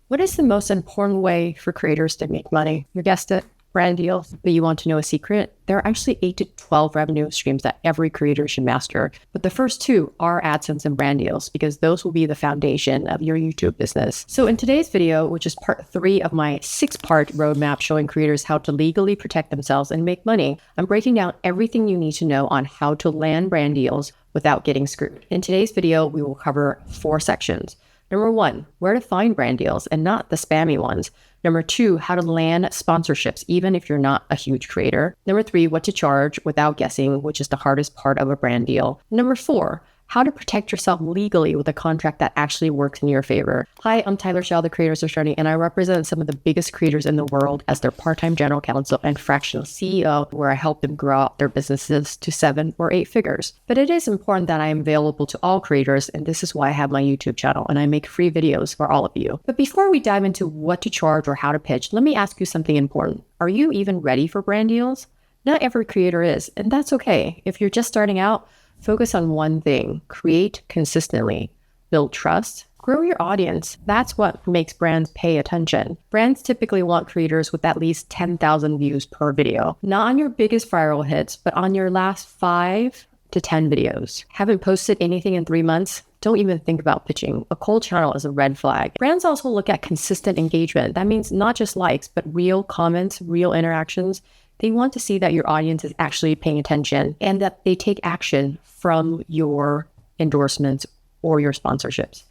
What is the most important way for creators to make money? You guessed it, brand deals. But you want to know a secret? There are actually 8 to 12 revenue streams that every creator should master. But the first two are AdSense and brand deals, because those will be the foundation of your YouTube business. So in today's video, which is part 3 of my 6-part roadmap showing creators how to legally protect themselves and make money, I'm breaking down everything you need to know on how to land brand deals without getting screwed. In today's video, we will cover 4 sections. Number 1, where to find brand deals and not the spammy ones. Number 2, how to land sponsorships, even if you're not a huge creator. Number 3, what to charge without guessing, which is the hardest part of a brand deal. Number 4, how to protect yourself legally with a contract that actually works in your favor. Hi, I'm Tyler Shell, the Creators Attorney, and I represent some of the biggest creators in the world as their part-time general counsel and fractional CEO, where I help them grow out their businesses to 7 or 8 figures. But it is important that I am available to all creators, and this is why I have my YouTube channel, and I make free videos for all of you. But before we dive into what to charge or how to pitch, let me ask you something important. Are you even ready for brand deals? Not every creator is, and that's okay. If you're just starting out, focus on one thing: create consistently, build trust, grow your audience. That's what makes brands pay attention. Brands typically want creators with at least 10,000 views per video, not on your biggest viral hits, but on your last 5 to 10 videos. Haven't posted anything in 3 months? Don't even think about pitching. A cold channel is a red flag. Brands also look at consistent engagement. That means not just likes, but real comments, real interactions. They want to see that your audience is actually paying attention and that they take action from your endorsements or your sponsorships.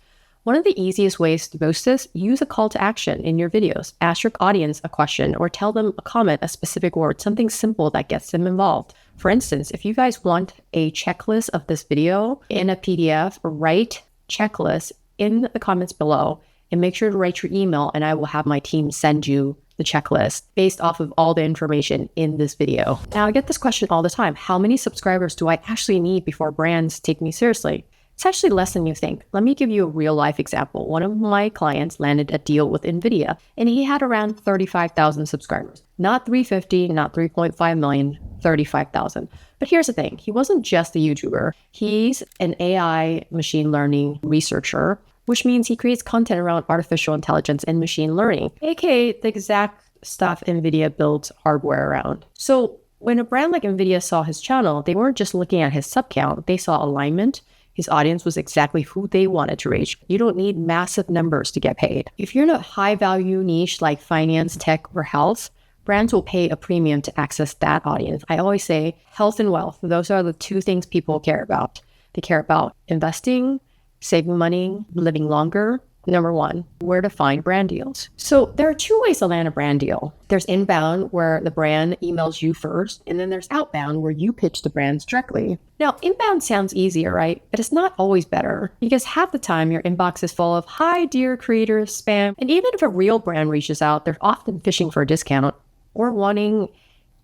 One of the easiest ways to boost this, use a call to action in your videos. Ask your audience a question or tell them a comment, a specific word, something simple that gets them involved. For instance, if you guys want a checklist of this video in a PDF, write checklist in the comments below and make sure to write your email, and I will have my team send you the checklist based off of all the information in this video. Now, I get this question all the time. How many subscribers do I actually need before brands take me seriously? It's actually less than you think. Let me give you a real life example. One of my clients landed a deal with NVIDIA, and he had around 35,000 subscribers. Not 350, not 3.5 million, 35,000. But here's the thing. He wasn't just a YouTuber. He's an AI machine learning researcher, which means he creates content around artificial intelligence and machine learning, aka the exact stuff NVIDIA builds hardware around. So when a brand like NVIDIA saw his channel, they weren't just looking at his sub count, they saw alignment. His audience was exactly who they wanted to reach. You don't need massive numbers to get paid. If you're in a high value niche like finance, tech, or health, brands will pay a premium to access that audience. I always say health and wealth, those are the 2 things people care about. They care about investing, saving money, living longer. Number 1, where to find brand deals. So there are 2 ways to land a brand deal. There's inbound, where the brand emails you first, and then there's outbound, where you pitch the brands directly. Now, inbound sounds easier, right? But it's not always better, because half the time your inbox is full of, "Hi, dear creators," spam. And even if a real brand reaches out, they're often fishing for a discount or wanting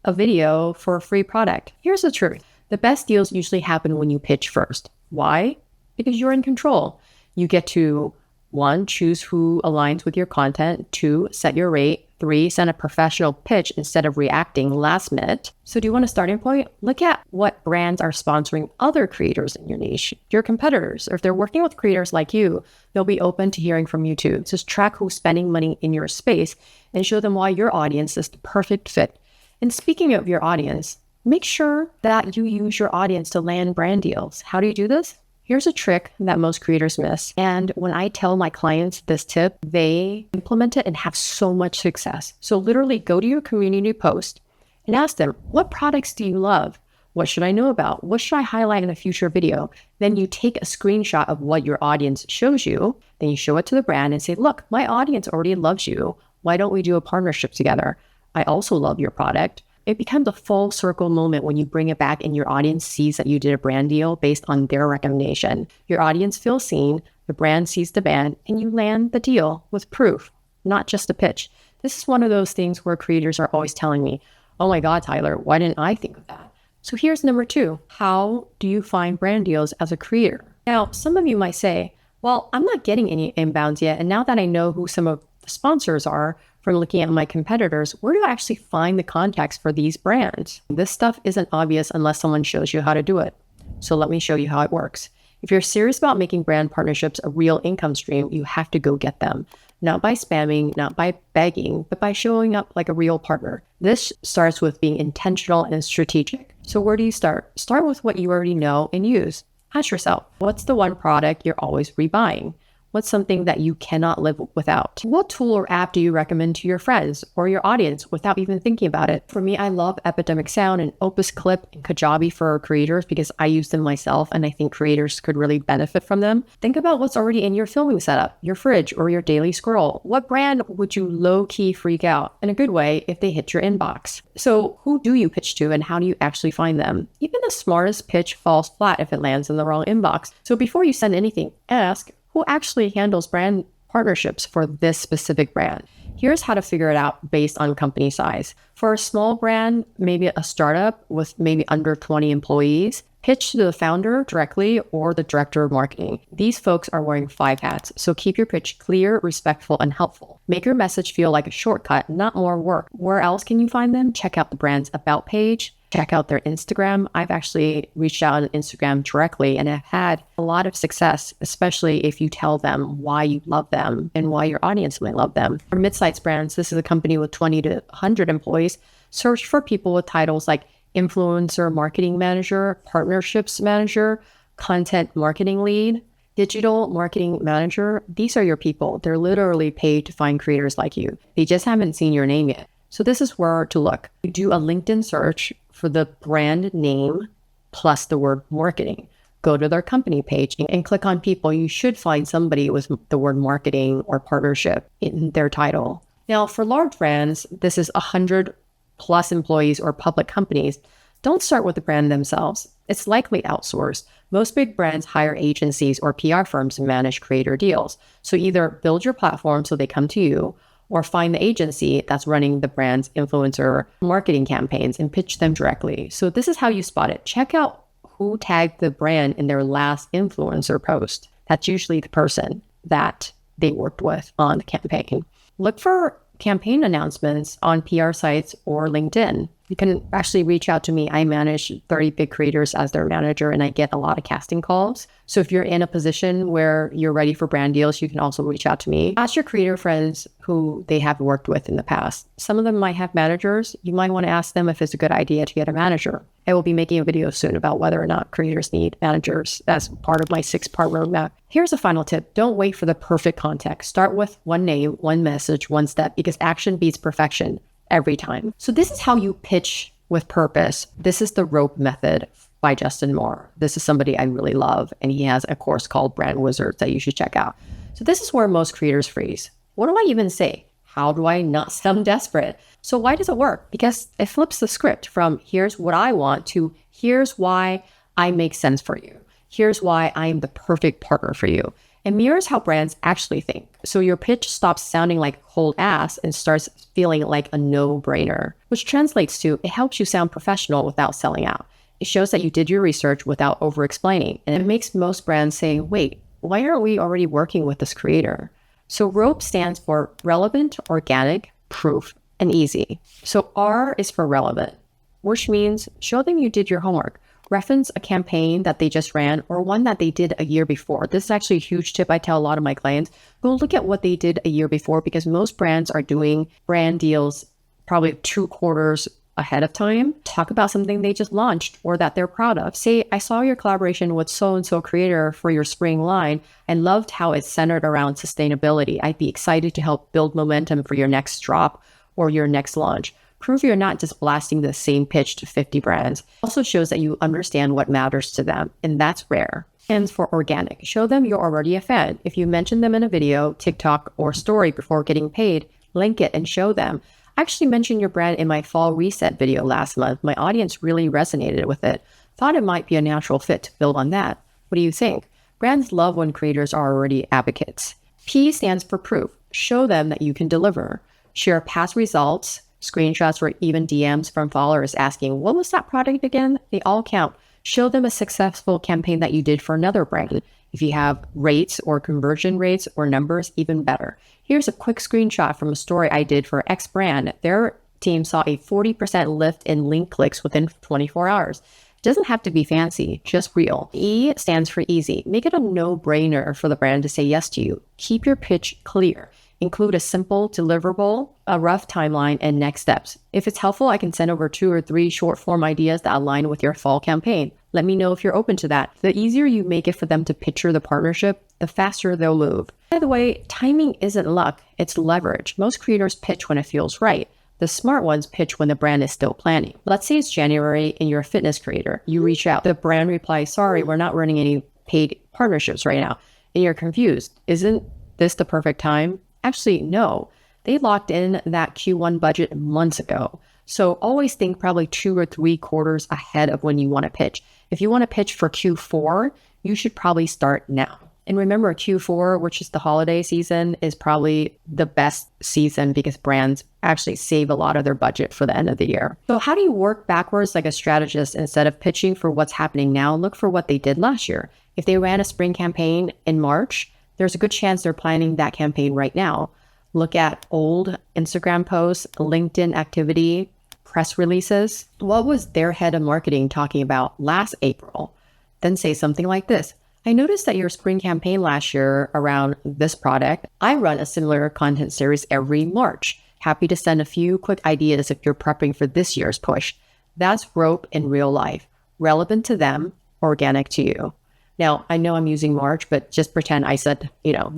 a video for a free product. Here's the truth. The best deals usually happen when you pitch first. Why? Because you're in control. You get to 1, choose who aligns with your content. 2, set your rate. 3, send a professional pitch instead of reacting last minute. So do you want a starting point? Look at what brands are sponsoring other creators in your niche, your competitors. Or if they're working with creators like you, they'll be open to hearing from you too. Just track who's spending money in your space and show them why your audience is the perfect fit. And speaking of your audience, make sure that you use your audience to land brand deals. How do you do this? Here's a trick that most creators miss. And when I tell my clients this tip, they implement it and have so much success. So literally go to your community post and ask them, what products do you love? What should I know about? What should I highlight in a future video? Then you take a screenshot of what your audience shows you. Then you show it to the brand and say, look, my audience already loves you. Why don't we do a partnership together? I also love your product. It becomes a full circle moment when you bring it back and your audience sees that you did a brand deal based on their recommendation. Your audience feels seen, the brand sees the brand, and you land the deal with proof, not just a pitch. This is one of those things where creators are always telling me, oh my God, Tyler, why didn't I think of that? So here's number 2. How do you find brand deals as a creator? Now, some of you might say, well, I'm not getting any inbounds yet. And now that I know who some of the sponsors are from looking at my competitors, where do I actually find the contacts for these brands? This stuff isn't obvious unless someone shows you how to do it. So let me show you how it works. If you're serious about making brand partnerships a real income stream, you have to go get them. not by spamming, not by begging, but by showing up like a real partner. This starts with being intentional and strategic. So where do you start? Start with what you already know and use. Ask yourself, what's the one product you're always rebuying? What's something that you cannot live without? What tool or app do you recommend to your friends or your audience without even thinking about it? For me, I love Epidemic Sound and Opus Clip and Kajabi for creators because I use them myself and I think creators could really benefit from them. Think about what's already in your filming setup, your fridge, or your daily scroll. What brand would you low-key freak out in a good way if they hit your inbox? So who do you pitch to and how do you actually find them? Even the smartest pitch falls flat if it lands in the wrong inbox. So before you send anything, ask, who actually handles brand partnerships for this specific brand? Here's how to figure it out based on company size. For a small brand, maybe a startup with maybe under 20 employees, pitch to the founder directly or the director of marketing. These folks are wearing 5 hats, so keep your pitch clear, respectful, and helpful. Make your message feel like a shortcut, not more work. Where else can you find them? Check out the brand's About page. Check out their Instagram. I've actually reached out on Instagram directly and have had a lot of success, especially if you tell them why you love them and why your audience might love them. For mid-sized brands, this is a company with 20 to 100 employees. Search for people with titles like influencer marketing manager, partnerships manager, content marketing lead, digital marketing manager. These are your people. They're literally paid to find creators like you. They just haven't seen your name yet. So this is where to look. You do a LinkedIn search for the brand name plus the word marketing. Go to their company page and click on people. You should find somebody with the word marketing or partnership in their title. Now, for large brands, this is 100 plus employees or public companies. Don't start with the brand themselves. It's likely outsourced. Most big brands hire agencies or PR firms to manage creator deals. So either build your platform so they come to you, or find the agency that's running the brand's influencer marketing campaigns and pitch them directly. So this is how you spot it. Check out who tagged the brand in their last influencer post. That's usually the person that they worked with on the campaign. Look for campaign announcements on PR sites or LinkedIn. You can actually reach out to me. I manage 30 big creators as their manager, and I get a lot of casting calls. So if you're in a position where you're ready for brand deals, you can also reach out to me. Ask your creator friends who they have worked with in the past. Some of them might have managers. You might want to ask them if it's a good idea to get a manager. I will be making a video soon about whether or not creators need managers as part of my 6-part roadmap. Here's a final tip. Don't wait for the perfect context. Start with one name, one message, one step, because action beats perfection every time. So this is how you pitch with purpose. This is the rope method by Justin Moore. This is somebody I really love, and he has a course called Brand Wizards that you should check out. So this is where most creators freeze. What do I even say? How do I not sound desperate? So why does it work? Because it flips the script from here's what I want to here's why I make sense for you. Here's why I am the perfect partner for you. It mirrors how brands actually think. So your pitch stops sounding like cold ass and starts feeling like a no-brainer, which translates to it helps you sound professional without selling out. It shows that you did your research without over-explaining. And it makes most brands say, wait, why aren't we already working with this creator? So ROPE stands for relevant, organic, proof, and easy. So R is for relevant, which means show them you did your homework. Reference a campaign that they just ran or one that they did a year before. This is actually a huge tip I tell a lot of my clients. Go look at what they did a year before because most brands are doing brand deals probably 2 quarters ahead of time. Talk about something they just launched or that they're proud of. Say, I saw your collaboration with so-and-so creator for your spring line and loved how it's centered around sustainability. I'd be excited to help build momentum for your next drop or your next launch. Prove you're not just blasting the same pitch to 50 brands. Also shows that you understand what matters to them, and that's rare. And for organic, show them you're already a fan. If you mention them in a video, TikTok, or story before getting paid, link it and show them. I actually mentioned your brand in my fall reset video last month. My audience really resonated with it. Thought it might be a natural fit to build on that. What do you think? Brands love when creators are already advocates. P stands for proof. Show them that you can deliver. Share past results, screenshots, or even DMs from followers asking, what was that product again? They all count. Show them a successful campaign that you did for another brand. If you have rates or conversion rates or numbers, even better. Here's a quick screenshot from a story I did for X brand. Their team saw a 40% lift in link clicks within 24 hours. It doesn't have to be fancy, just real. E stands for easy. Make it a no-brainer for the brand to say yes to you. Keep your pitch clear. Include a simple deliverable, a rough timeline, and next steps. If it's helpful, I can send over 2 or 3 short form ideas that align with your fall campaign. Let me know if you're open to that. The easier you make it for them to picture the partnership, the faster they'll move. By the way, timing isn't luck, it's leverage. Most creators pitch when it feels right. The smart ones pitch when the brand is still planning. Let's say it's January and you're a fitness creator. You reach out. The brand replies, sorry, we're not running any paid partnerships right now. And you're confused. Isn't this the perfect time? Actually, no. They locked in that Q1 budget months ago. So always think probably 2 or 3 quarters ahead of when you want to pitch. If you want to pitch for Q4, you should probably start now. And remember, Q4, which is the holiday season, is probably the best season because brands actually save a lot of their budget for the end of the year. So how do you work backwards like a strategist? Instead of pitching for what's happening now, look for what they did last year. If they ran a spring campaign in March, there's a good chance they're planning that campaign right now. Look at old Instagram posts, LinkedIn activity, press releases. What was their head of marketing talking about last April? Then say something like this. I noticed that your spring campaign last year around this product, I run a similar content series every March. Happy to send a few quick ideas if you're prepping for this year's push. That's rope in real life, relevant to them, organic to you. Now, I know I'm using March, but just pretend I said,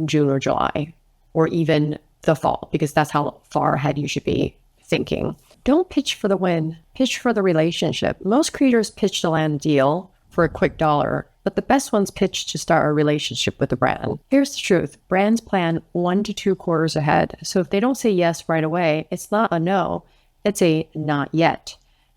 June or July, or even the fall, because that's how far ahead you should be thinking. Don't pitch for the win, pitch for the relationship. Most creators pitch to land a deal for a quick dollar, but the best ones pitch to start a relationship with the brand. Here's the truth. Brands plan 1 to 2 quarters ahead. So if they don't say yes right away, it's not a no, it's a not yet.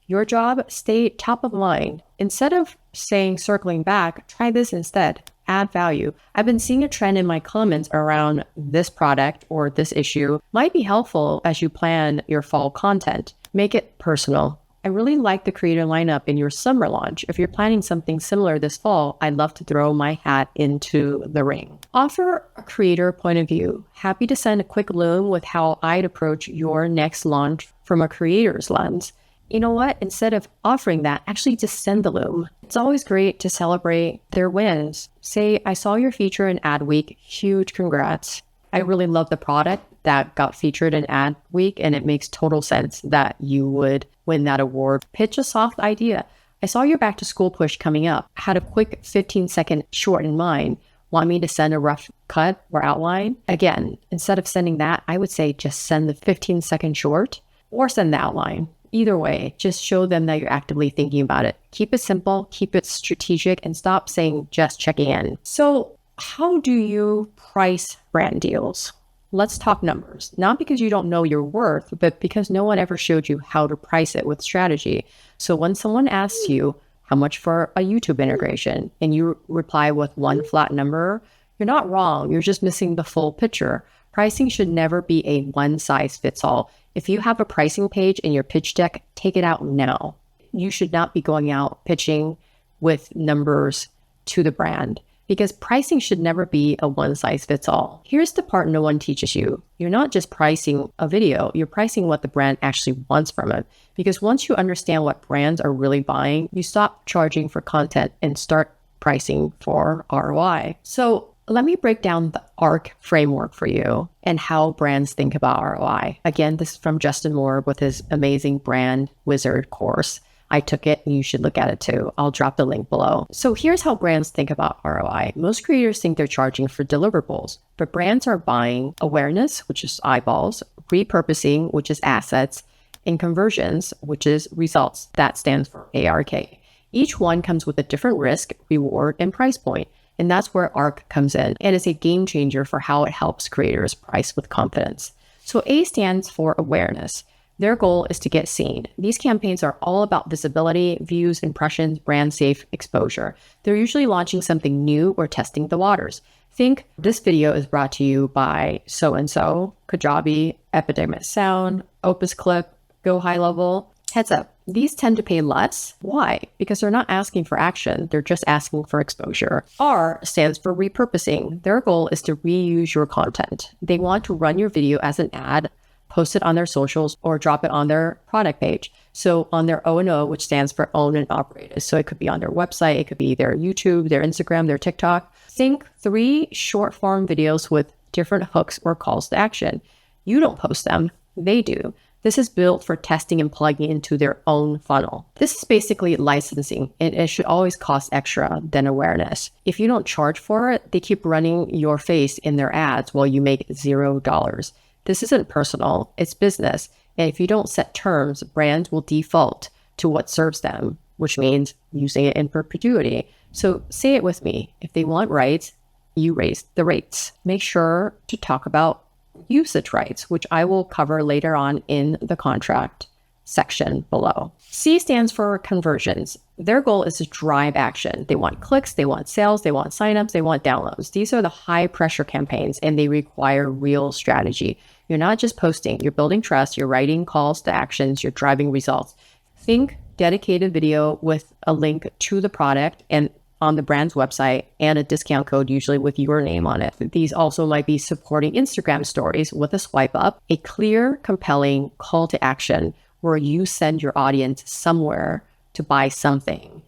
Your job, stay top of mind. Instead of saying circling back, try this instead. Add value. I've been seeing a trend in my comments around this product or this issue might be helpful as you plan your fall content. Make it personal. I really like the creator lineup in your summer launch. If you're planning something similar this fall, I'd love to throw my hat into the ring. Offer a creator point of view. Happy to send a quick loom with how I'd approach your next launch from a creator's lens. You know what? Instead of offering that, actually just send the loom. It's always great to celebrate their wins. Say, I saw your feature in Ad Week. Huge congrats. I really love the product that got featured in Ad Week, and it makes total sense that you would win that award. Pitch a soft idea. I saw your back to school push coming up. Had a quick 15-second short in mind. Want me to send a rough cut or outline? Again, instead of sending that, I would say just send the 15-second short or send the outline. Either way, just show them that you're actively thinking about it. Keep it simple, keep it strategic, and stop saying just checking in. So how do you price brand deals? Let's talk numbers. Not because you don't know your worth, but because no one ever showed you how to price it with strategy. So when someone asks you how much for a YouTube integration and you reply with one flat number, you're not wrong. You're just missing the full picture. Pricing should never be a one-size-fits-all. If you have a pricing page in your pitch deck, take it out now. You should not be going out pitching with numbers to the brand because pricing should never be a one-size-fits-all. Here's the part no one teaches you. You're not just pricing a video, you're pricing what the brand actually wants from it. Because once you understand what brands are really buying, you stop charging for content and start pricing for ROI. So let me break down the ARC framework for you and how brands think about ROI. Again, this is from Justin Moore with his amazing Brand Wizard course. I took it and you should look at it too. I'll drop the link below. So here's how brands think about ROI. Most creators think they're charging for deliverables, but brands are buying awareness, which is eyeballs, repurposing, which is assets, and conversions, which is results. That stands for ARK. Each one comes with a different risk, reward, and price point. And that's where ARC comes in. It is a game changer for how it helps creators price with confidence. So A stands for awareness. Their goal is to get seen. These campaigns are all about visibility, views, impressions, brand safe exposure. They're usually launching something new or testing the waters. Think this video is brought to you by so-and-so, Kajabi, Epidemic Sound, Opus Clip, Go High Level. Heads up, these tend to pay less. Why? Because they're not asking for action. They're just asking for exposure. R stands for repurposing. Their goal is to reuse your content. They want to run your video as an ad, post it on their socials, or drop it on their product page. So on their O&O, which stands for own and operated. So it could be on their website, it could be their YouTube, their Instagram, their TikTok. Think 3 short form videos with different hooks or calls to action. You don't post them, they do. This is built for testing and plugging into their own funnel. This is basically licensing, and it should always cost extra than awareness. If you don't charge for it, they keep running your face in their ads while you make $0. This isn't personal, it's business. And if you don't set terms, brands will default to what serves them, which means using it in perpetuity. So say it with me. If they want rights, you raise the rates. Make sure to talk about usage rights, which I will cover later on in the contract section below. C stands for conversions. Their goal is to drive action. They want clicks, they want sales, they want signups, they want downloads. These are the high pressure campaigns and they require real strategy. You're not just posting, you're building trust, you're writing calls to actions, you're driving results. Think dedicated video with a link to the product and on the brand's website and a discount code, usually with your name on it. These also might be supporting Instagram stories with a swipe up, a clear, compelling call to action where you send your audience somewhere to buy something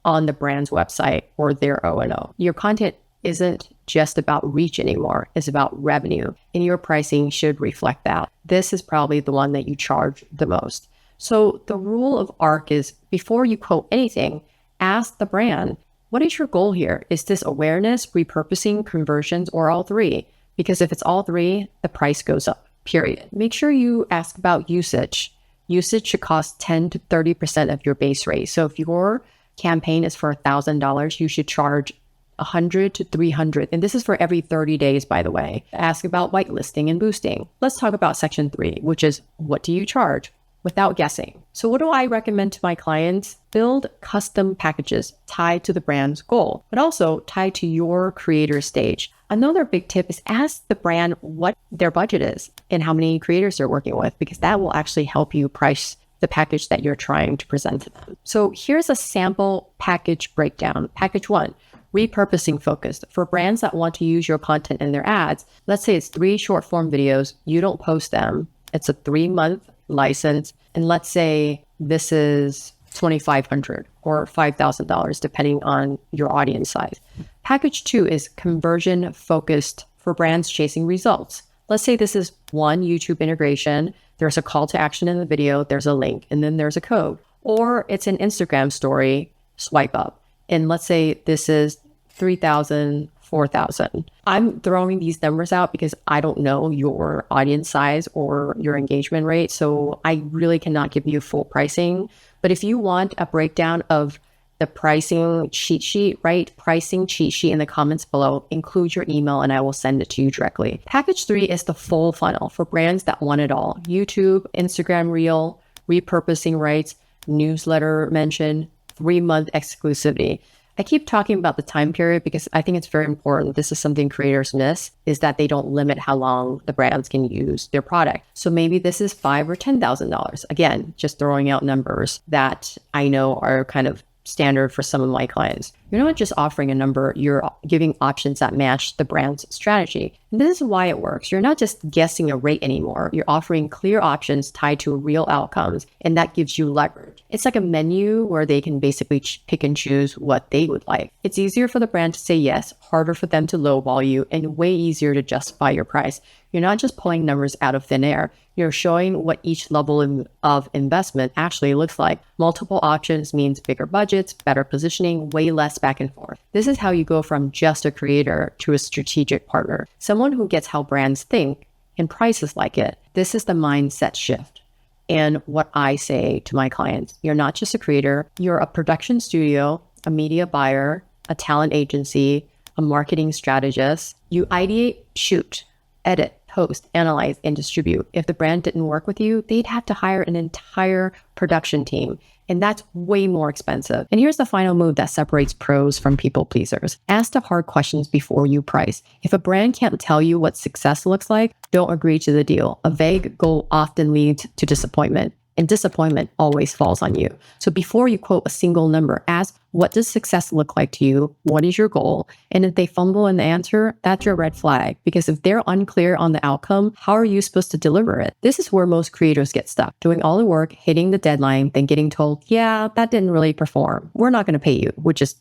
on the brand's website or their O&O. Your content isn't just about reach anymore. It's about revenue, and your pricing should reflect that. This is probably the one that you charge the most. So the rule of ARC is before you quote anything, ask the brand, what is your goal here? Is this awareness, repurposing, conversions, or all three? Because if it's all three, the price goes up, period. Make sure you ask about usage. Usage should cost 10 to 30% of your base rate. So if your campaign is for $1,000, you should charge $100 to $300. And this is for every 30 days, by the way. Ask about whitelisting and boosting. Let's talk about section 3, which is what do you charge? Without guessing. So what do I recommend to my clients? Build custom packages tied to the brand's goal, but also tied to your creator stage. Another big tip is ask the brand what their budget is and how many creators they're working with, because that will actually help you price the package that you're trying to present to them. So here's a sample package breakdown. Package 1, repurposing focused. For brands that want to use your content in their ads, let's say it's 3 short form videos, you don't post them. It's a 3-month license. And let's say this is $2,500 or $5,000, depending on your audience size. Package 2 is conversion focused for brands chasing results. Let's say this is 1 YouTube integration. There's a call to action in the video. There's a link and then there's a code. Or it's an Instagram story, swipe up. And let's say this is 3,000, 4,000. I'm throwing these numbers out because I don't know your audience size or your engagement rate. So I really cannot give you full pricing. But if you want a breakdown of the pricing cheat sheet, right? Pricing cheat sheet in the comments below, include your email and I will send it to you directly. Package 3 is the full funnel for brands that want it all. YouTube, Instagram Reel, repurposing rights, newsletter mention, 3-month exclusivity. I keep talking about the time period because I think it's very important. This is something creators miss, is that they don't limit how long the brands can use their product. So maybe this is $5,000 or $10,000. Again, just throwing out numbers that I know are kind of standard for some of my clients. You're not just offering a number, you're giving options that match the brand's strategy. And this is why it works. You're not just guessing a rate anymore. You're offering clear options tied to real outcomes, and that gives you leverage. It's like a menu where they can basically pick and choose what they would like. It's easier for the brand to say yes, harder for them to lowball you, and way easier to justify your price. You're not just pulling numbers out of thin air. You're showing what each level of investment actually looks like. Multiple options means bigger budgets, better positioning, way less back and forth. This is how you go from just a creator to a strategic partner, someone who gets how brands think and prices like it. This is the mindset shift. And what I say to my clients, you're not just a creator, you're a production studio, a media buyer, a talent agency, a marketing strategist. You ideate, shoot, edit, post, analyze, and distribute. If the brand didn't work with you, they'd have to hire an entire production team. And that's way more expensive. And here's the final move that separates pros from people pleasers. Ask the hard questions before you price. If a brand can't tell you what success looks like, don't agree to the deal. A vague goal often leads to disappointment. And disappointment always falls on you. So before you quote a single number, ask, what does success look like to you? What is your goal? And if they fumble in the answer, that's your red flag. Because if they're unclear on the outcome, how are you supposed to deliver it? This is where most creators get stuck, doing all the work, hitting the deadline, then getting told, yeah, that didn't really perform. We're not going to pay you, which is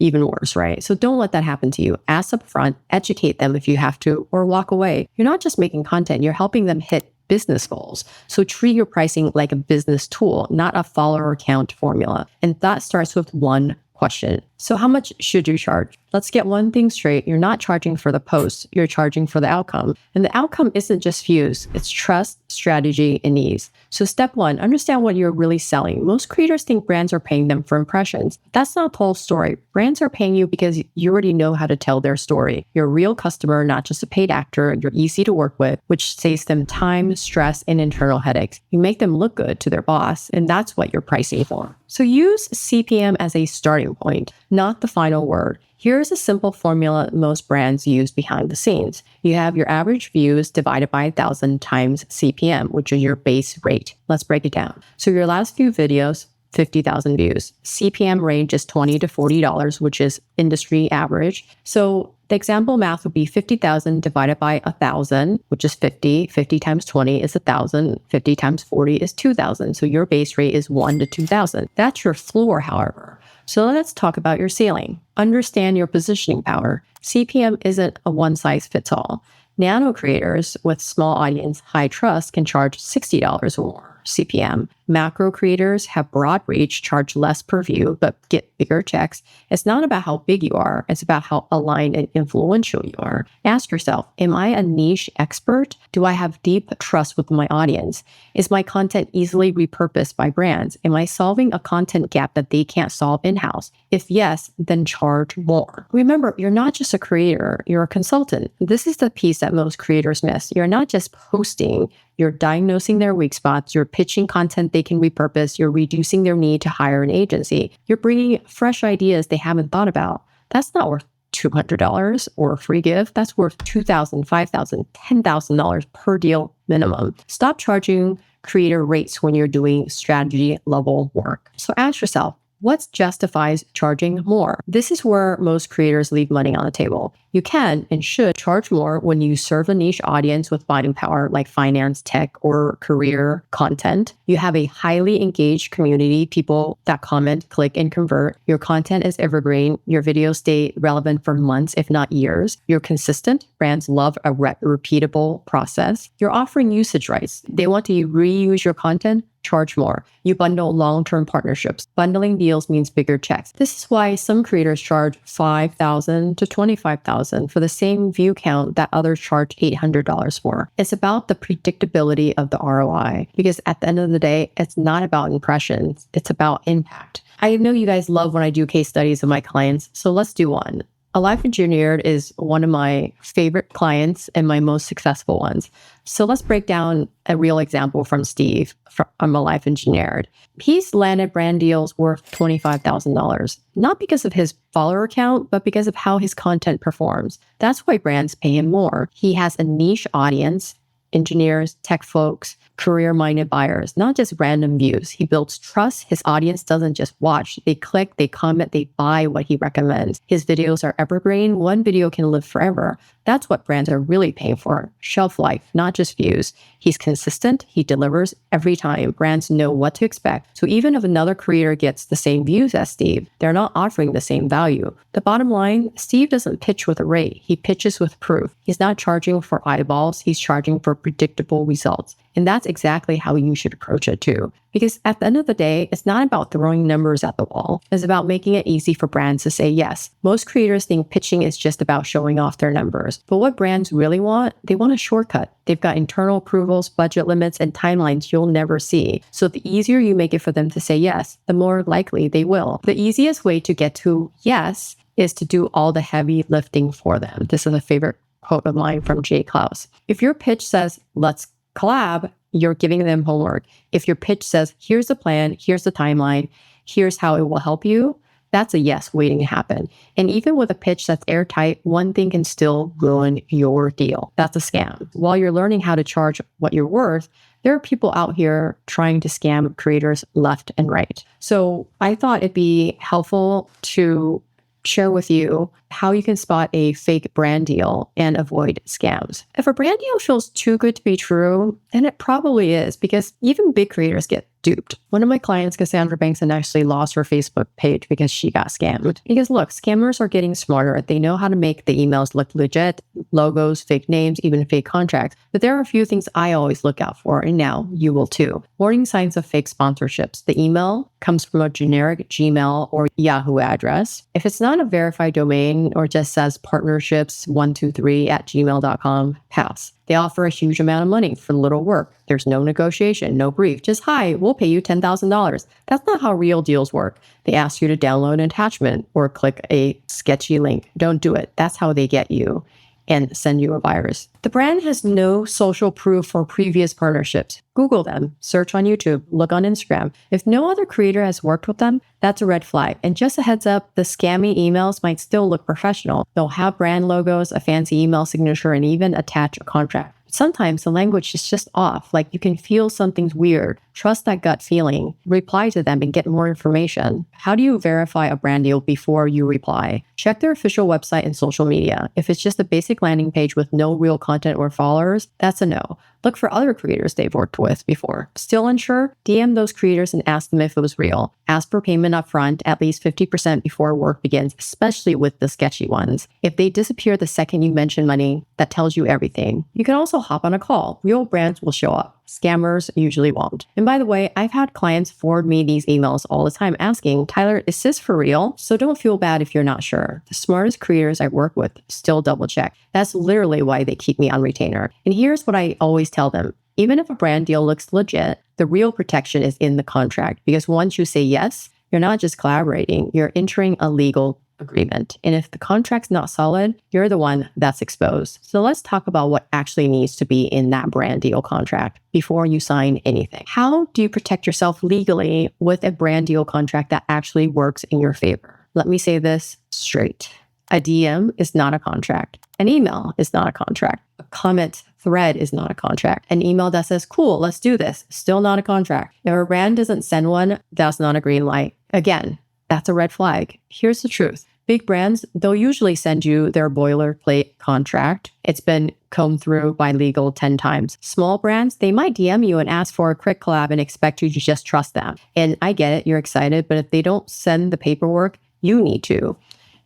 even worse, right? So don't let that happen to you. Ask up front, educate them if you have to, or walk away. You're not just making content, you're helping them hit business goals. So treat your pricing like a business tool, not a follower count formula. And that starts with one question. So how much should you charge? Let's get one thing straight. You're not charging for the post. You're charging for the outcome. And the outcome isn't just views. It's trust, strategy, and ease. So step one, understand what you're really selling. Most creators think brands are paying them for impressions. That's not the whole story. Brands are paying you because you already know how to tell their story. You're a real customer, not just a paid actor. You're easy to work with, which saves them time, stress, and internal headaches. You make them look good to their boss, and that's what you're pricing for. So use CPM as a starting point, not the final word. Here's a simple formula most brands use behind the scenes. You have your average views divided by 1,000 times CPM, which is your base rate. Let's break it down. So your last few videos, 50,000 views. CPM range is $20 to $40, which is industry average. So the example math would be 50,000 divided by 1,000, which is 50. 50 times 20 is 1,000. 50 times 40 is 2,000. So your base rate is 1 to 2,000. That's your floor, however. So let's talk about your ceiling. Understand your positioning power. CPM isn't a one-size-fits-all. Nano creators with small audience, high trust can charge $60 or more CPM. Macro creators have broad reach, charge less per view, but get bigger checks. It's not about how big you are. It's about how aligned and influential you are. Ask yourself, am I a niche expert? Do I have deep trust with my audience? Is my content easily repurposed by brands? Am I solving a content gap that they can't solve in-house? If yes, then charge more. Remember, you're not just a creator, you're a consultant. This is the piece that most creators miss. You're not just posting, you're diagnosing their weak spots, you're pitching content they can repurpose, you're reducing their need to hire an agency, you're bringing fresh ideas they haven't thought about. That's not worth $200 or a free gift. That's worth $2,000, $5,000, $10,000 per deal minimum. Stop charging creator rates when you're doing strategy level work. So ask yourself, what justifies charging more? This is where most creators leave money on the table. You can and should charge more when you serve a niche audience with buying power like finance, tech, or career content. You have a highly engaged community, people that comment, click, and convert. Your content is evergreen. Your videos stay relevant for months, if not years. You're consistent. Brands love a repeatable process. You're offering usage rights. They want to reuse your content. Charge more. You bundle long-term partnerships. Bundling deals means bigger checks. This is why some creators charge $5,000 to $25,000 for the same view count that others charge $800 for. It's about the predictability of the ROI, because at the end of the day, it's not about impressions. It's about impact. I know you guys love when I do case studies of my clients, so let's do one. Alive Engineered is one of my favorite clients and my most successful ones. So let's break down a real example from Steve from Alive Engineered. He's landed brand deals worth $25,000, not because of his follower count, but because of how his content performs. That's why brands pay him more. He has a niche audience, engineers, tech folks, career-minded buyers, not just random views. He builds trust. His audience doesn't just watch. They click, they comment, they buy what he recommends. His videos are evergreen. One video can live forever. That's what brands are really paying for. Shelf life, not just views. He's consistent. He delivers every time. Brands know what to expect. So even if another creator gets the same views as Steve, they're not offering the same value. The bottom line, Steve doesn't pitch with a rate. He pitches with proof. He's not charging for eyeballs. He's charging for predictable results. And that's exactly how you should approach it too. Because at the end of the day, it's not about throwing numbers at the wall. It's about making it easy for brands to say yes. Most creators think pitching is just about showing off their numbers. But what brands really want? They want a shortcut. They've got internal approvals, budget limits, and timelines you'll never see. So the easier you make it for them to say yes, the more likely they will. The easiest way to get to yes is to do all the heavy lifting for them. This is a favorite quote of mine from Jay Klaus. If your pitch says, let's collab, you're giving them homework. If your pitch says, here's the plan, here's the timeline, here's how it will help you, that's a yes waiting to happen. And even with a pitch that's airtight, one thing can still ruin your deal. That's a scam. While you're learning how to charge what you're worth, there are people out here trying to scam creators left and right. So I thought it'd be helpful to share with you how you can spot a fake brand deal and avoid scams. If a brand deal feels too good to be true, then it probably is, because even big creators get duped. One of my clients, Cassandra Bankson, actually lost her Facebook page because she got scammed. Because look, scammers are getting smarter. They know how to make the emails look legit, logos, fake names, even fake contracts. But there are a few things I always look out for, and now you will too. Warning signs of fake sponsorships. The email comes from a generic Gmail or Yahoo address. If it's not a verified domain or just says partnerships123@gmail.com, pass. They offer a huge amount of money for little work. There's no negotiation, no brief. Just, hi, we'll pay you $10,000. That's not how real deals work. They ask you to download an attachment or click a sketchy link. Don't do it. That's how they get you and send you a virus. The brand has no social proof for previous partnerships. Google them, search on YouTube, look on Instagram. If no other creator has worked with them, that's a red flag. And just a heads up, the scammy emails might still look professional. They'll have brand logos, a fancy email signature, and even attach a contract. Sometimes the language is just off, like you can feel something's weird. Trust that gut feeling. Reply to them and get more information. How do you verify a brand deal before you reply? Check their official website and social media. If it's just a basic landing page with no real content or followers, that's a no. Look for other creators they've worked with before. Still unsure? DM those creators and ask them if it was real. Ask for payment upfront, at least 50% before work begins, especially with the sketchy ones. If they disappear the second you mention money, that tells you everything. You can also hop on a call. Real brands will show up. Scammers usually won't. And by the way, I've had clients forward me these emails all the time asking, Tyler, is this for real? So don't feel bad if you're not sure. The smartest creators I work with still double check. That's literally why they keep me on retainer. And here's what I always tell them. Even if a brand deal looks legit, the real protection is in the contract. Because once you say yes, you're not just collaborating, you're entering a legal agreement. And if the contract's not solid, you're the one that's exposed. So let's talk about what actually needs to be in that brand deal contract before you sign anything. How do you protect yourself legally with a brand deal contract that actually works in your favor? Let me say this straight. A DM is not a contract. An email is not a contract. A comment thread is not a contract. An email that says, cool, let's do this, still not a contract. If a brand doesn't send one, that's not a green light. Again, that's a red flag. Here's the truth. Big brands, they'll usually send you their boilerplate contract. It's been combed through by legal 10 times. Small brands, they might DM you and ask for a quick collab and expect you to just trust them. And I get it, you're excited, but if they don't send the paperwork, you need to.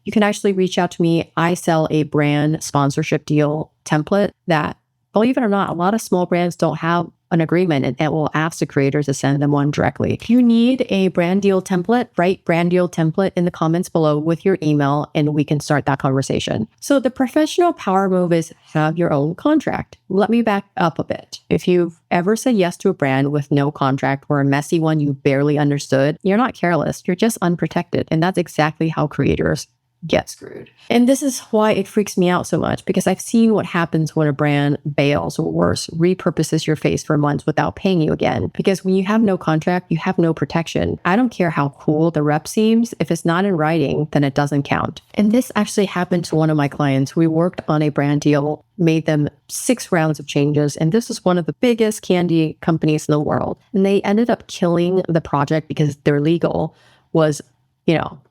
You can actually reach out to me. I sell a brand sponsorship deal template that, believe it or not, a lot of small brands don't have an agreement and it will ask the creators to send them one directly. If you need a brand deal template, write brand deal template in the comments below with your email and we can start that conversation. So the professional power move is have your own contract. Let me back up a bit. If you've ever said yes to a brand with no contract or a messy one you barely understood, you're not careless, you're just unprotected. And that's exactly how creators get screwed. And this is why it freaks me out so much, because I've seen what happens when a brand bails or worse, repurposes your face for months without paying you again. Because when you have no contract, you have no protection. I don't care how cool the rep seems. If it's not in writing, then it doesn't count. And this actually happened to one of my clients. We worked on a brand deal, made them 6 rounds of changes. And this is one of the biggest candy companies in the world. And they ended up killing the project because their legal was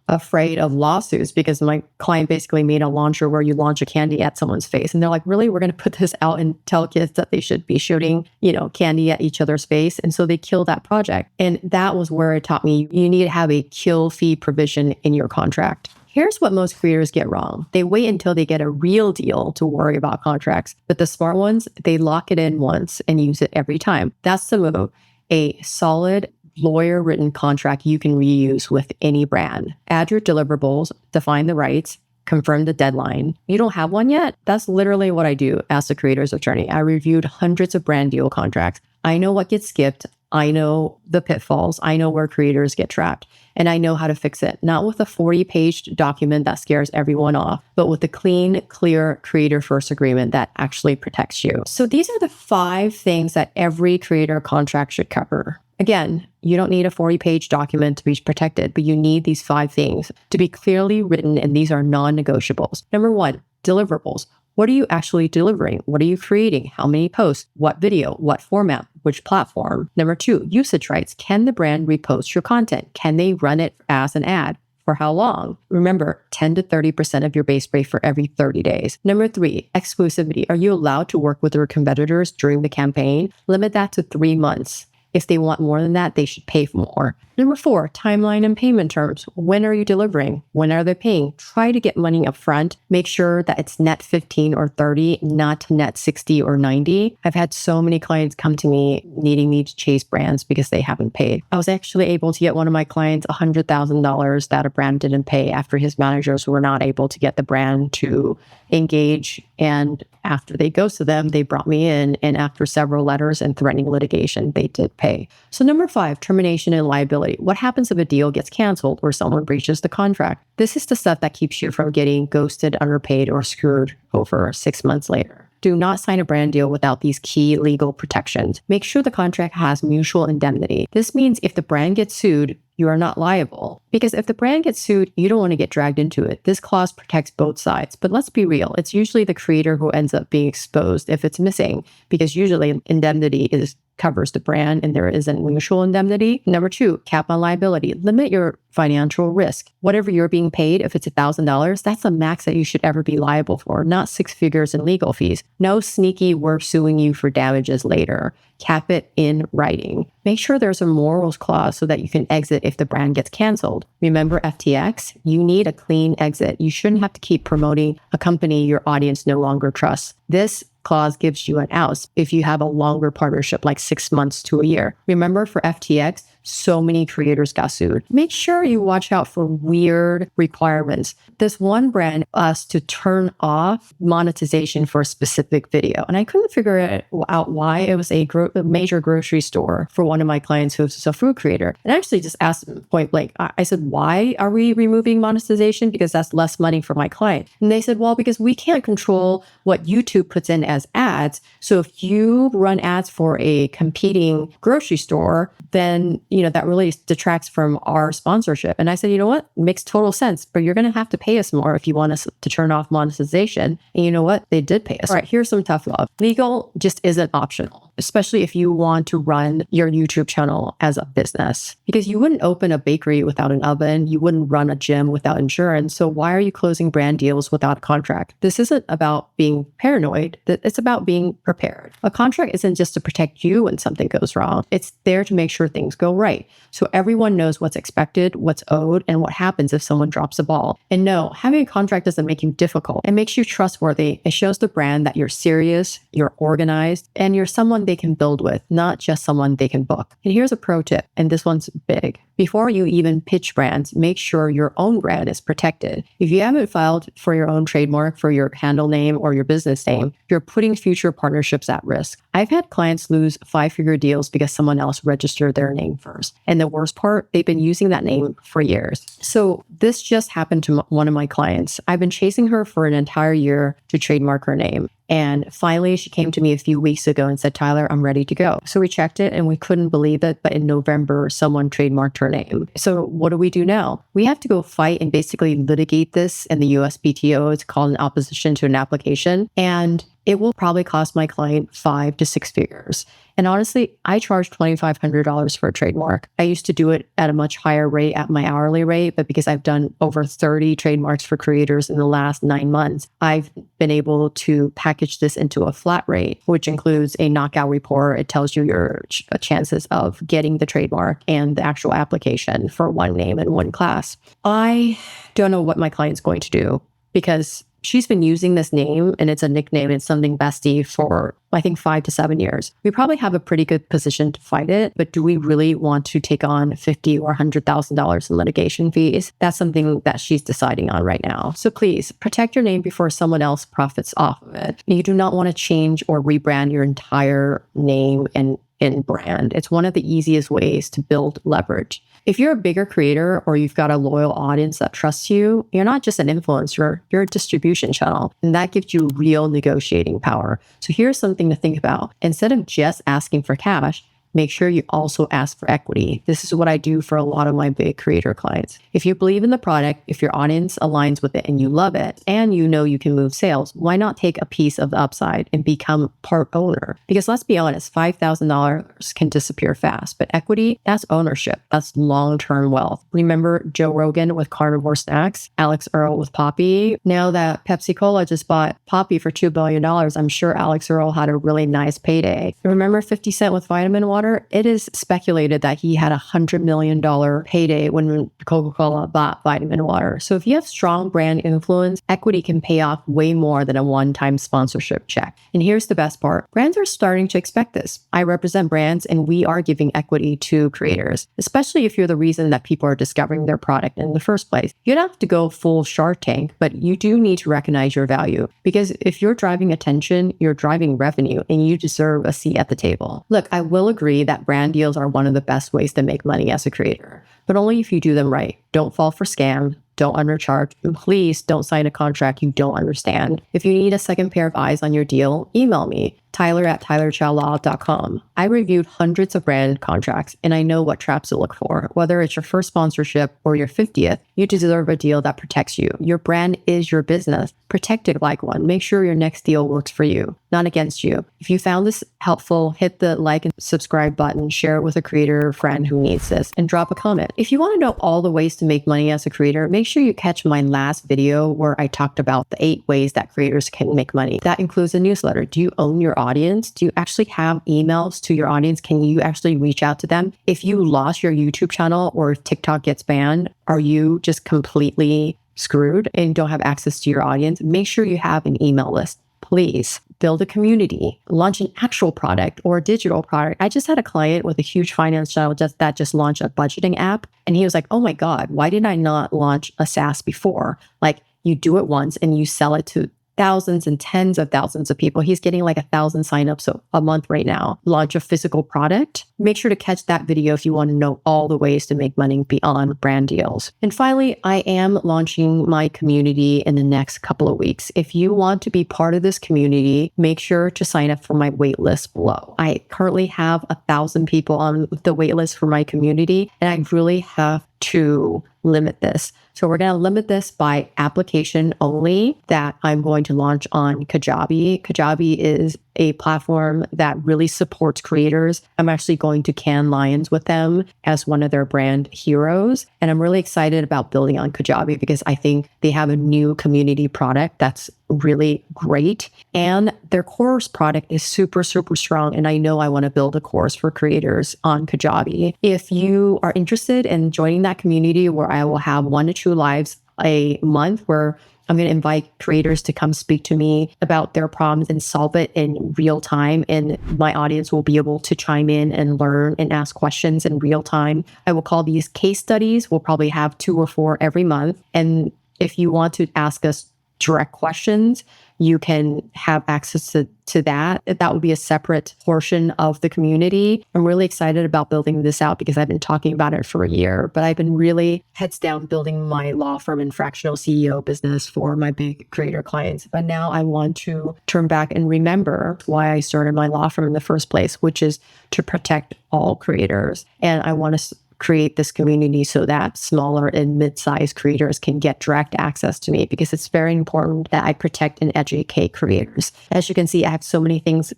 afraid of lawsuits, because my client basically made a launcher where you launch a candy at someone's face. And they're like, really, we're going to put this out and tell kids that they should be shooting, candy at each other's face. And so they killed that project. And that was where it taught me you need to have a kill fee provision in your contract. Here's what most creators get wrong. They wait until they get a real deal to worry about contracts. But the smart ones, they lock it in once and use it every time. That's the move. A solid lawyer-written contract you can reuse with any brand. Add your deliverables, define the rights, confirm the deadline. You don't have one yet? That's literally what I do as a creator's attorney. I reviewed hundreds of brand deal contracts. I know what gets skipped. I know the pitfalls. I know where creators get trapped. And I know how to fix it. Not with a 40-page document that scares everyone off, but with a clean, clear creator-first agreement that actually protects you. So these are the 5 things that every creator contract should cover. Again, you don't need a 40-page document to be protected, but you need these 5 things to be clearly written, and these are non-negotiables. Number 1, deliverables. What are you actually delivering? What are you creating? How many posts? What video? What format? Which platform? Number 2, usage rights. Can the brand repost your content? Can they run it as an ad? For how long? Remember, 10 to 30% of your base rate for every 30 days. Number 3, exclusivity. Are you allowed to work with your competitors during the campaign? Limit that to 3 months. If they want more than that, they should pay for more. Number 4, timeline and payment terms. When are you delivering? When are they paying? Try to get money up front. Make sure that it's net 15 or 30, not net 60 or 90. I've had so many clients come to me needing me to chase brands because they haven't paid. I was actually able to get one of my clients $100,000 that a brand didn't pay after his managers were not able to get the brand to engage. And after they ghosted them, they brought me in. And after several letters and threatening litigation, they did pay. So number 5, termination and liability. What happens if a deal gets canceled or someone breaches the contract? This is the stuff that keeps you from getting ghosted, underpaid, or screwed over 6 months later. Do not sign a brand deal without these key legal protections. Make sure the contract has mutual indemnity. This means if the brand gets sued, you are not liable. Because if the brand gets sued, you don't want to get dragged into it. This clause protects both sides. But let's be real, it's usually the creator who ends up being exposed if it's missing, because usually indemnity covers the brand and there isn't mutual indemnity. Number 2, cap on liability. Limit your financial risk. Whatever you're being paid, if it's $1,000, that's the max that you should ever be liable for, not 6 figures in legal fees. No sneaky, we're suing you for damages later. Cap it in writing. Make sure there's a morals clause so that you can exit if the brand gets canceled. Remember FTX? You need a clean exit. You shouldn't have to keep promoting a company your audience no longer trusts. This clause gives you an out if you have a longer partnership, like 6 months to a year. Remember, for FTX, so many creators got sued. Make sure you watch out for weird requirements. This one brand asked to turn off monetization for a specific video, and I couldn't figure out why. It was a major grocery store for one of my clients who's a food creator. And I actually just asked them point blank. I said, why are we removing monetization? Because that's less money for my client. And they said, well, because we can't control what YouTube puts in as ads. So if you run ads for a competing grocery store, then that really detracts from our sponsorship. And I said, you know what? Makes total sense, but you're going to have to pay us more if you want us to turn off monetization. And you know what? They did pay us. All right, here's some tough love. Legal just isn't optional, especially if you want to run your YouTube channel as a business, because you wouldn't open a bakery without an oven. You wouldn't run a gym without insurance. So why are you closing brand deals without a contract? This isn't about being paranoid. It's about being prepared. A contract isn't just to protect you when something goes wrong. It's there to make sure things go right. So everyone knows what's expected, what's owed, and what happens if someone drops a ball. And no, having a contract doesn't make you difficult. It makes you trustworthy. It shows the brand that you're serious, you're organized, and you're someone they can build with, not just someone they can book. And here's a pro tip, and this one's big. Before you even pitch brands, make sure your own brand is protected. If you haven't filed for your own trademark for your handle name or your business name, you're putting future partnerships at risk. I've had clients lose 5-figure deals because someone else registered their name first. And the worst part, they've been using that name for years. So this just happened to one of my clients. I've been chasing her for an entire year to trademark her name. And finally, she came to me a few weeks ago and said, Tyler, I'm ready to go. So we checked it and we couldn't believe it. But in November, someone trademarked her name. So what do we do now? We have to go fight and basically litigate this in the USPTO. It's called an opposition to an application. And it will probably cost my client 5 to 6 figures. And honestly, I charge $2,500 for a trademark. I used to do it at a much higher rate at my hourly rate, but because I've done over 30 trademarks for creators in the last 9 months, I've been able to package this into a flat rate, which includes a knockout report. It tells you your chances of getting the trademark and the actual application for one name and one class. I don't know what my client's going to do, because she's been using this name and it's a nickname. It's something bestie for, I think, 5 to 7 years. We probably have a pretty good position to fight it, but do we really want to take on $50,000 or $100,000 in litigation fees? That's something that she's deciding on right now. So please protect your name before someone else profits off of it. You do not want to change or rebrand your entire name and brand. It's one of the easiest ways to build leverage. If you're a bigger creator or you've got a loyal audience that trusts you, you're not just an influencer, you're a distribution channel, and that gives you real negotiating power. So here's something to think about. Instead of just asking for cash, make sure you also ask for equity. This is what I do for a lot of my big creator clients. If you believe in the product, if your audience aligns with it and you love it, and you know you can move sales, why not take a piece of the upside and become part owner? Because let's be honest, $5,000 can disappear fast, but equity, that's ownership. That's long-term wealth. Remember Joe Rogan with carnivore snacks, Alex Earl with Poppy. Now that Pepsi Cola just bought Poppy for $2 billion, I'm sure Alex Earl had a really nice payday. Remember 50 Cent with vitamin water? water, it is speculated that he had $100 million payday when Coca-Cola bought vitamin water. So if you have strong brand influence, equity can pay off way more than a one-time sponsorship check. And here's the best part. Brands are starting to expect this. I represent brands and we are giving equity to creators, especially if you're the reason that people are discovering their product in the first place. You don't have to go full Shark Tank, but you do need to recognize your value, because if you're driving attention, you're driving revenue and you deserve a seat at the table. Look, I will agree that brand deals are one of the best ways to make money as a creator, but only if you do them right. Don't fall for scam. Don't undercharge. And please don't sign a contract you don't understand. If you need a second pair of eyes on your deal, email me, Tyler@tylerchowlaw.com. I reviewed hundreds of brand contracts and I know what traps to look for. Whether it's your first sponsorship or your 50th, you deserve a deal that protects you. Your brand is your business. Protect it like one. Make sure your next deal works for you, not against you. If you found this helpful, hit the like and subscribe button, share it with a creator or friend who needs this, and drop a comment. If you want to know all the ways to make money as a creator, make sure you catch my last video where I talked about the 8 ways that creators can make money. That includes a newsletter. Do you own your audience? Do you actually have emails to your audience? Can you actually reach out to them? If you lost your YouTube channel or if TikTok gets banned, are you just completely screwed and don't have access to your audience? Make sure you have an email list. Please build a community, launch an actual product or a digital product. I just had a client with a huge finance channel that just launched a budgeting app. And he was like, oh my God, why did I not launch a SaaS before? Like, you do it once and you sell it to thousands and tens of thousands of people. He's getting like 1,000 signups a month right now. Launch a physical product. Make sure to catch that video if you want to know all the ways to make money beyond brand deals. And finally, I am launching my community in the next couple of weeks. If you want to be part of this community, make sure to sign up for my waitlist below. I currently have 1,000 people on the waitlist for my community, and I really have to limit this. So we're going to limit this by application only that I'm going to launch on Kajabi. Kajabi is a platform that really supports creators. I'm actually going to Cannes Lions with them as one of their brand heroes. And I'm really excited about building on Kajabi because I think they have a new community product that's really great. And their course product is super, super strong. And I know I want to build a course for creators on Kajabi. If you are interested in joining that community where I will have 1 to 2 lives a month where I'm going to invite creators to come speak to me about their problems and solve it in real time. And my audience will be able to chime in and learn and ask questions in real time. I will call these case studies. We'll probably have 2 or 4 every month. And if you want to ask us direct questions, you can have access to that. That would be a separate portion of the community. I'm really excited about building this out because I've been talking about it for a year, but I've been really heads down building my law firm and fractional CEO business for my big creator clients. But now I want to turn back and remember why I started my law firm in the first place, which is to protect all creators. And I want to create this community so that smaller and mid-sized creators can get direct access to me because it's very important that I protect and educate creators. As you can see, I have so many things,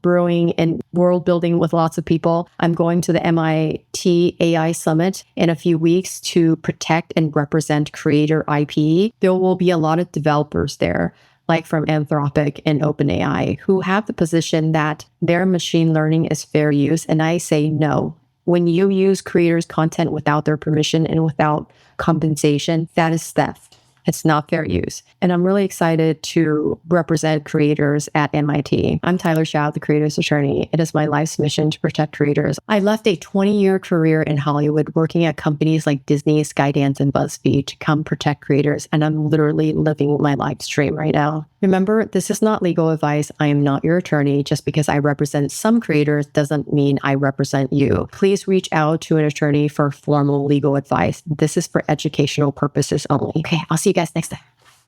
brewing and world building with lots of people. I'm going to the MIT AI Summit in a few weeks to protect and represent creator IP. There will be a lot of developers there, like from Anthropic and OpenAI, who have the position that their machine learning is fair use. And I say no. When you use creators' content without their permission and without compensation, that is theft. It's not fair use. And I'm really excited to represent creators at MIT. I'm Tyler Chow, the creator's attorney. It is my life's mission to protect creators. I left a 20-year career in Hollywood working at companies like Disney, Skydance, and BuzzFeed to come protect creators. And I'm literally living my life stream right now. Remember, this is not legal advice. I am not your attorney. Just because I represent some creators doesn't mean I represent you. Please reach out to an attorney for formal legal advice. This is for educational purposes only. Okay, I'll see you guys next time.